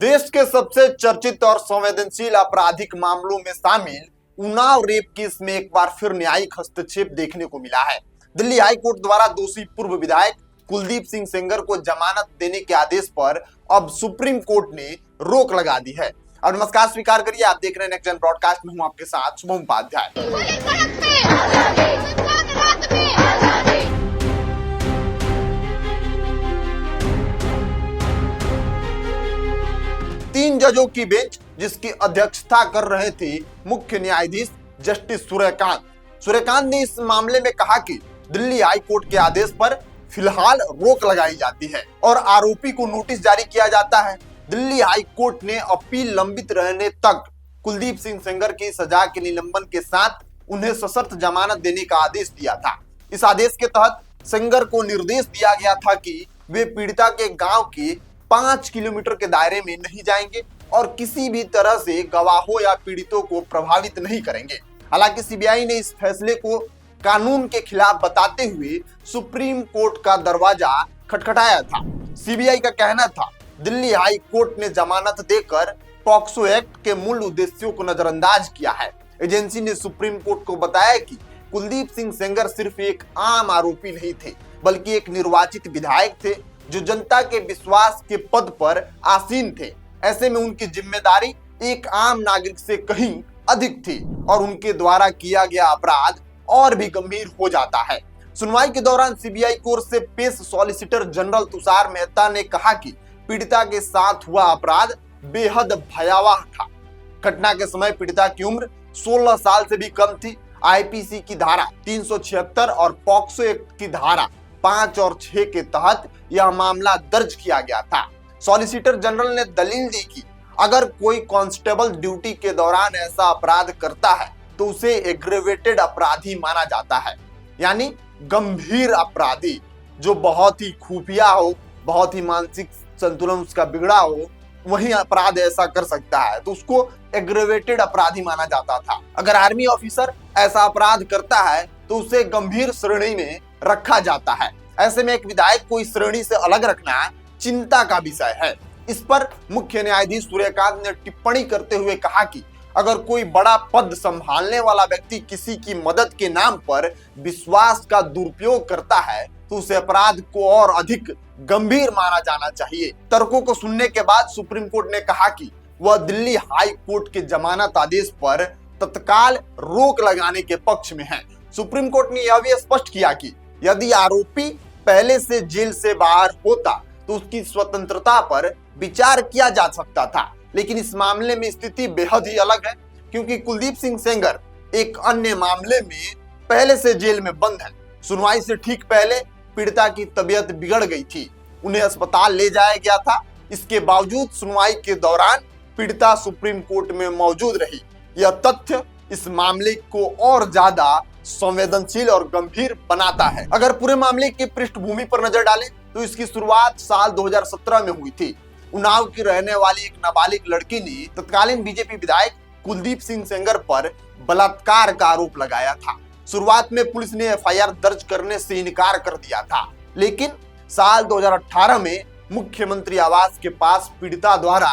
देश के सबसे चर्चित और संवेदनशील आपराधिक मामलों में शामिल उन्नाव रेप केस में एक बार फिर न्यायिक हस्तक्षेप देखने को मिला है। दिल्ली हाई कोर्ट द्वारा दोषी पूर्व विधायक कुलदीप सिंह सेंगर को जमानत देने के आदेश पर अब सुप्रीम कोर्ट ने रोक लगा दी है। और नमस्कार स्वीकार करिए, आप देख रहे हैं नेक्स्ट जन ब्रॉडकास्ट में हूं आपके साथ शुभम उपाध्याय। 3 जजों की बेंच जिसकी अध्यक्षता कर रहे थे मुख्य न्यायाधीश जस्टिस सूर्यकांत ने इस मामले में कहा कि दिल्ली हाई कोर्ट के आदेश पर फिलहाल रोक लगाई जाती है और आरोपी को नोटिस जारी किया जाता है। दिल्ली हाई कोर्ट ने अपील लंबित रहने तक कुलदीप सिंह सेंगर की सजा के निलंबन के साथ उन्हें सशर्त जमानत देने का आदेश दिया था। इस आदेश के तहत सेंगर को निर्देश दिया गया था कि वे पीड़िता के गांव के 5 किलोमीटर के दायरे में नहीं जाएंगे और किसी भी तरह से गवाहों या पीड़ितों को प्रभावित नहीं करेंगे। हालांकि सीबीआई ने इस फैसले को कानून के खिलाफ बताते हुए सुप्रीम कोर्ट का दरवाजा खटखटाया था। सीबीआई का कहना था दिल्ली हाई कोर्ट ने जमानत देकर पॉक्सो एक्ट के मूल उद्देश्यों को नजरअंदाज किया है। एजेंसी ने सुप्रीम कोर्ट को बताया कि कुलदीप सिंह सेंगर सिर्फ एक आम आरोपी नहीं थे, बल्कि एक निर्वाचित विधायक थे जो जनता के विश्वास के पद पर आसीन थे। ऐसे में उनकी जिम्मेदारी एक आम नागरिक से कहीं अधिक थी और उनके द्वारा किया गया अपराध और भी गंभीर हो जाता है। सुनवाई के दौरान सीबीआई की ओर से पेश सॉलिसिटर जनरल तुषार मेहता ने कहा कि पीड़िता के साथ हुआ अपराध बेहद भयावह था। घटना के समय पीड़िता की उम्र 16 साल से भी कम थी। आईपीसी की धारा 376 और पॉक्सो एक्ट की धारा 5 और 6 के तहत यह मामला दर्ज किया गया था। सॉलिसिटर जनरल ने दलील दी कि अगर कोई कांस्टेबल ड्यूटी के दौरान ऐसा अपराध करता है तो उसे एग्रेवेटेड अपराधी माना जाता है, यानी गंभीर अपराधी जो बहुत ही खुफिया हो, बहुत ही मानसिक संतुलन उसका बिगड़ा हो, वही अपराध ऐसा कर सकता है, तो उसको एग्रेवेटेड अपराधी माना जाता था। अगर आर्मी ऑफिसर ऐसा अपराध करता है तो उसे गंभीर श्रेणी में रखा जाता है। ऐसे में एक विधायक को इस श्रेणी से अलग रखना चिंता का विषय है। इस पर मुख्य न्यायाधीश सूर्यकांत ने टिप्पणी करते हुए कहा कि अगर कोई बड़ा पद संभालने वाला व्यक्ति किसी की मदद के नाम पर विश्वास का दुरुपयोग करता है तो उसे अपराध को और अधिक गंभीर माना जाना चाहिए। तर्कों को सुनने के बाद सुप्रीम कोर्ट ने कहा कि वह दिल्ली हाई कोर्ट के जमानत आदेश पर तत्काल रोक लगाने के पक्ष में है। सुप्रीम कोर्ट ने यह भी स्पष्ट किया कि यदि आरोपी पहले से जेल से बाहर होता तो उसकी स्वतंत्रता पर विचार किया जा सकता था, लेकिन इस मामले में स्थिति बेहद ही अलग है, क्योंकि कुलदीप सिंह सेंगर एक अन्य मामले में पहले से जेल में बंद है। सुनवाई से ठीक पहले पीड़िता की तबीयत बिगड़ गई थी, उन्हें अस्पताल ले जाया गया था। इसके बावजूद सुनवाई के दौरान पीड़िता सुप्रीम कोर्ट में मौजूद रही। यह तथ्य इस मामले को और ज्यादा संवेदनशील और गंभीर बनाता है। अगर पूरे मामले की पृष्ठभूमि पर नजर डालें तो इसकी शुरुआत साल 2017 में हुई थी। उन्नाव की रहने वाली एक नाबालिग लड़की ने तत्कालीन बीजेपी विधायक कुलदीप सिंह सेंगर पर बलात्कार का आरोप लगाया था। शुरुआत में पुलिस ने एफआईआर दर्ज करने से इनकार कर दिया था, लेकिन साल 2018 में मुख्यमंत्री आवास के पास पीड़िता द्वारा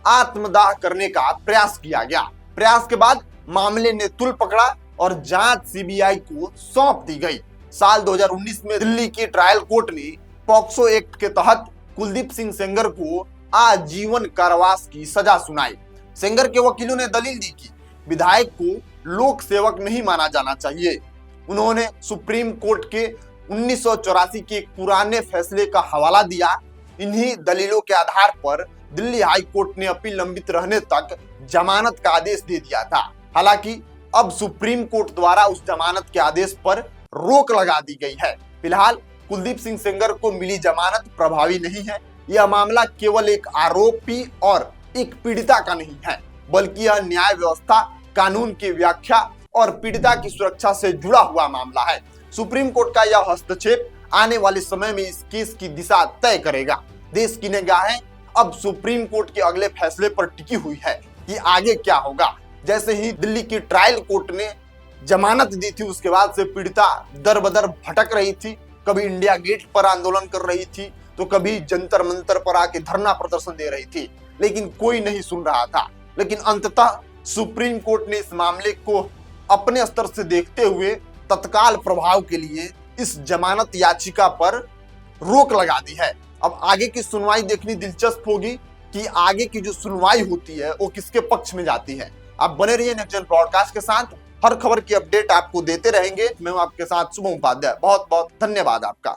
आत्मदाह करने का प्रयास किया गया। प्रयास के बाद मामले ने तुल पकड़ा और जांच सीबीआई को सौंप दी गई। साल 2019 में दिल्ली की ट्रायल कोर्ट ने पॉक्सो एक्ट के तहत कुलदीप सिंह सेंगर को आजीवन कारावास की सजा सुनाई। सेंगर के वकीलों ने दलील दी कि विधायक को लोक सेवक नहीं माना जाना चाहिए। उन्होंने सुप्रीम कोर्ट के 1984 के एक पुराने फैसले का हवाला दिया। इन्हीं दलीलों के आधार पर दिल्ली हाई कोर्ट ने अपील लंबित रहने तक जमानत का आदेश दे दिया था। हालांकि अब सुप्रीम कोर्ट द्वारा उस जमानत के आदेश पर रोक लगा दी गई है। फिलहाल कुलदीप सिंह सेंगर को मिली जमानत प्रभावी नहीं है। यह मामला केवल एक आरोपी और एक पीड़िता का नहीं है, बल्कि यह न्याय व्यवस्था, कानून की व्याख्या और पीड़िता की सुरक्षा से जुड़ा हुआ मामला है। सुप्रीम कोर्ट का यह हस्तक्षेप आने वाले समय में इस केस की दिशा तय करेगा। देश की निगाहें अब सुप्रीम कोर्ट के अगले फैसले पर टिकी हुई है कि आगे क्या होगा। जैसे ही दिल्ली की ट्रायल कोर्ट ने जमानत दी थी, उसके बाद से पीड़िता दर बदर भटक रही थी। कभी इंडिया गेट पर आंदोलन कर रही थी, तो कभी जंतर मंतर पर आके धरना प्रदर्शन दे रही थी, लेकिन कोई नहीं सुन रहा था। लेकिन अंततः सुप्रीम कोर्ट ने इस मामले को अपने स्तर से देखते हुए तत्काल प्रभाव के लिए इस जमानत याचिका पर रोक लगा दी है। अब आगे की सुनवाई देखनी दिलचस्प होगी कि आगे की जो सुनवाई होती है वो किसके पक्ष में जाती है। आप बने रहिए नेक्स्ट जन ब्रॉडकास्ट के साथ, हर खबर की अपडेट आपको देते रहेंगे। मैं हूं आपके साथ शुभम उपाध्याय। बहुत बहुत धन्यवाद आपका।